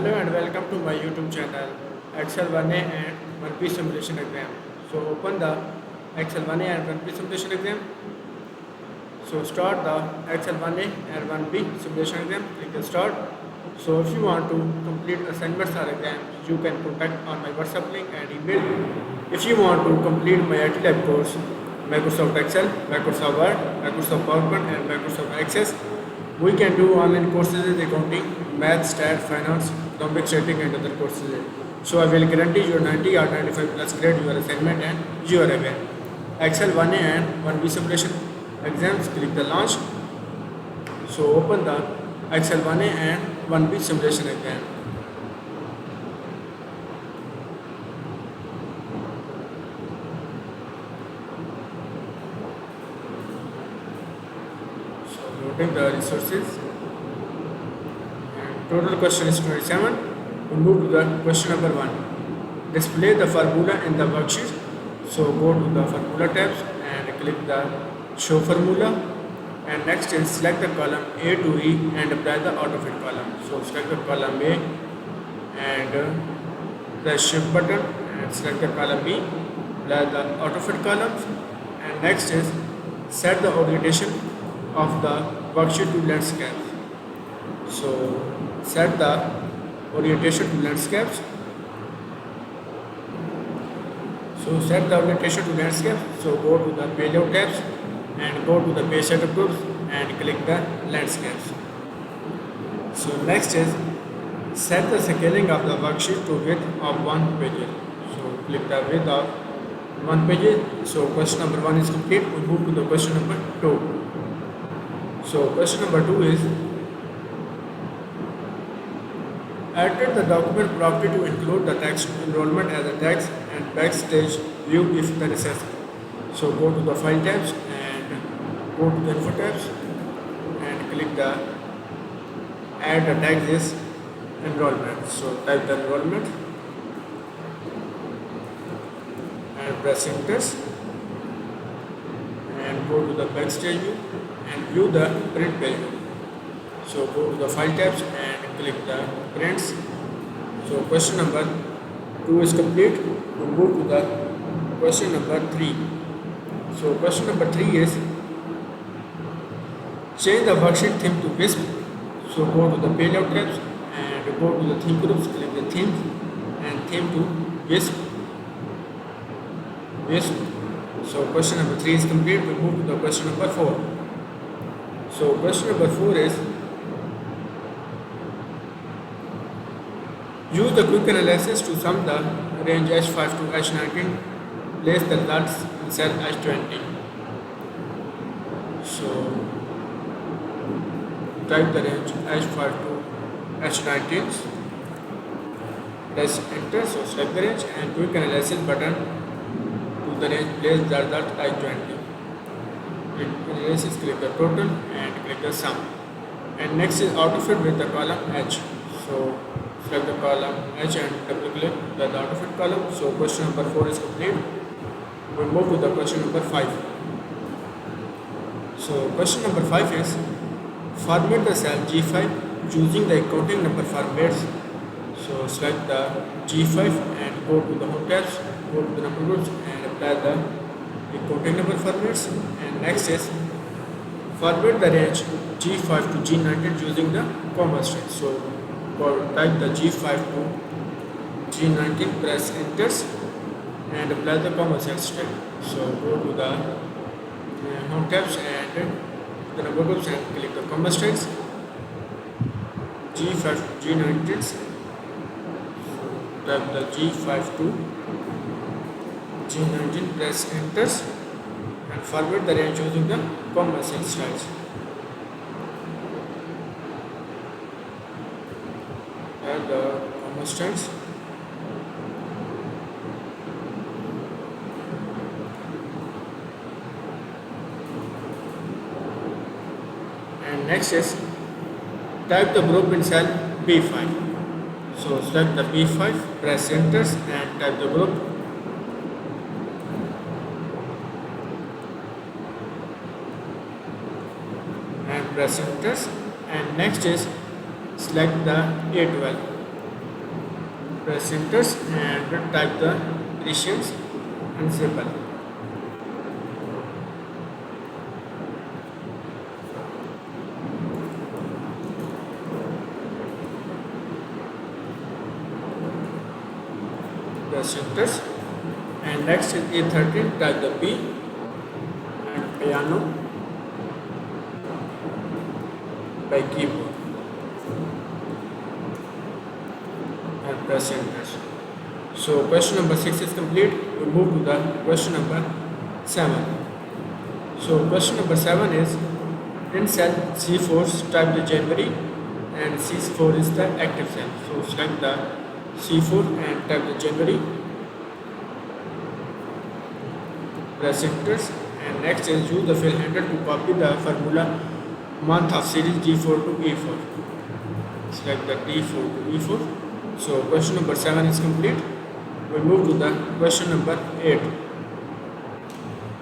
Hello and welcome to my YouTube channel Excel 1A and 1P simulation exam. So open the Excel 1A and 1P simulation exam. So start the Excel 1A and 1P simulation exam. Click the start. So if you want to complete assignments or exams, you can contact on my WhatsApp link and email. If you want to complete my IT Lab course, Microsoft Excel, Microsoft Word, Microsoft PowerPoint and Microsoft Access, we can do online courses in accounting, math, stat, finance, economic static and other courses. So I will guarantee you 90 or 95 plus grade your assignment and you are aware. Excel 1A and 1B simulation exams, click the launch. So open the Excel 1A and 1B simulation exam. So loading the resources. And total question is 27. We move to the question number 1. Display the formula in the worksheet. So go to the formula tabs and click the show formula. And next is select the column A to E and apply the autofit column. So select the column A and press shift button and select the column B, apply the autofit columns. And next is set the orientation of the worksheet to landscape. So set the orientation to landscapes. So set the orientation to landscape. So go to the page layout tabs and go to the page setup tools and click the landscapes. So next is set the scaling of the worksheet to width of one page. So click the width of one page. So question number 1 is complete. We move to the question number 2. So question number 2 is edit the document property to include the text enrollment as a text and backstage view if necessary. So go to the file tabs and go to the info tabs and click the add the text is enrollment. So type the enrollment and press enter and go to the backstage view and view the print page. So go to the file tabs and click the prints. So question number 2 is complete. We move to the question number 3. So question number 3 is change the worksheet theme to Wisp. So go to the page layout tabs and go to the theme groups, click the themes and theme to Wisp. Wisp. So question number 3 is complete. We move to the question number 4. So question number 4 is use the quick analysis to sum the range H5 to H19. Place the results in cell H20. So type the range H5 to H19. Press enter. So select the range and quick analysis button to the range. Place the result H20. Analysis, click the total and click the sum. And next is autofit with the column H. So select the column H and double click the autofit column. So question number 4 is complete. We move to the question number 5. So question number 5 is format the cell G5 using the accounting number formats. So select the G5 and go to the home tabs, go to the number groups and apply the accounting number formats. And next is format the range G5 to G19 using the comma string. So type the G5 to G19, press enter and apply the comma string. So go to the home tabs and the number groups and click the comma strings. G5 to G19. So type the G5 to G19, press enter and format the range using the comma styles. And the comma strings. And next is type the group in cell B5. So select the B5, press enter and type the group. And press enter. And next is select the A12. press enters and type the ratios and symbol. Press enters and next is A13, type the P and piano by keyboard and press enter. So question number 6 is complete. We move to the question number 7. So question number 7 is in cell C4 type the January and C4 is the active cell. So select the C4 and type the January, press enter and next is use the fill handle to copy the formula month of series G4 to E4. Select the D4 to E4. So question number 7 is complete. We move to the question number 8.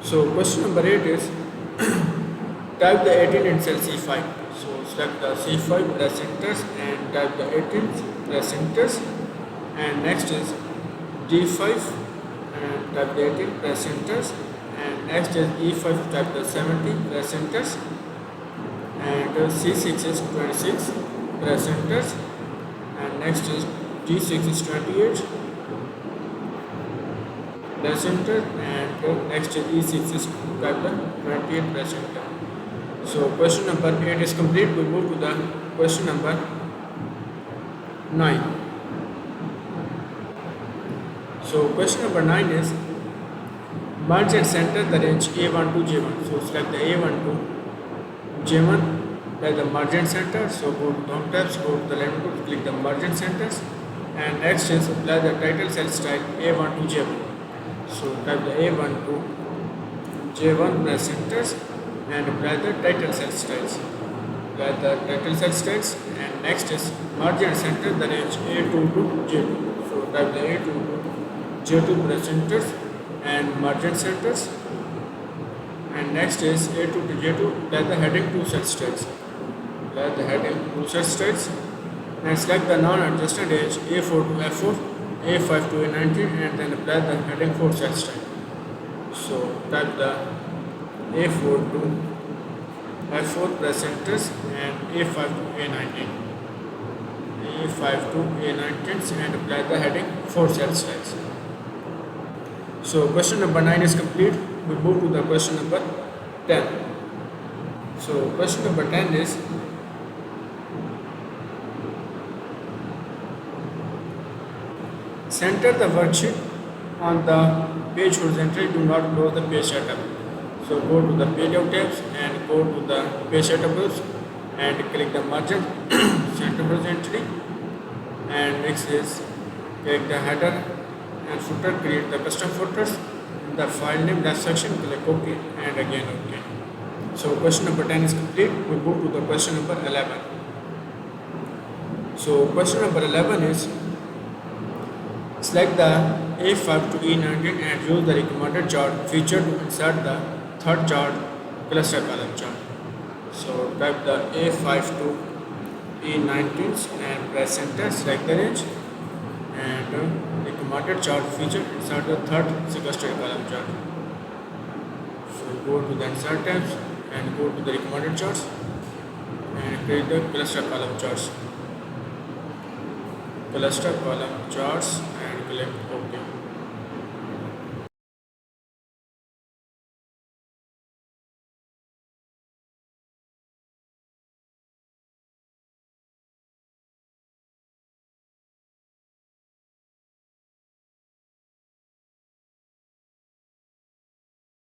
So question number 8 is type the 18 in cell C5. So select the C5, press enter and type the 18, press enter and next is D5 and type the 18, press enter and next is E5, type the 17, press enter and C6 is 26, press enter and next is D6 is 28, press enter and next is E6 is type the 28, press enter. So question number 8 is complete. We move to the question number 9. So question number 9 is merge and center the range A1 to J1. So select the A1 to J1 by the merge and center. So go to Dom tabs, go to the lemon tool, click the merge and centers and next is apply the title cell style A1 to J1. So type the A1 to J1, press centers and apply the title cell styles. Apply the title cell styles and next is merge and center the range A2 to J2. So type the A2 to J2, press centers and merge and centers and next is A2 to J2, apply the heading 2 cell styles. Apply the heading 2 cell styles and select the non-adjusted edge A4 to F4, A5 to A19 and then apply the heading 4 cell style. So type the A4 to F4, press enters and A5 to A19, A5 to A19 and apply the heading 4 cell styles. So question number 9 is complete. We move to the question number 10. So question number 10 is center the worksheet on the page horizontally, do not close the page setup. So go to the page out tabs and go to the page setup groups and click the margin center horizontally and next is click the header and footer, create the custom footers in the file name that section, click OK and again OK. So question number 10 is complete. We move to the question number 11. So question number 11 is select the A5 to E19 and use the recommended chart feature to insert the third chart cluster column chart. So type the A5 to E19 and press enter, select the range and recommended chart feature, insert the third cluster column chart. So go to the insert tabs and go to the recommended charts and create the cluster column charts. Cluster column charts and click OK.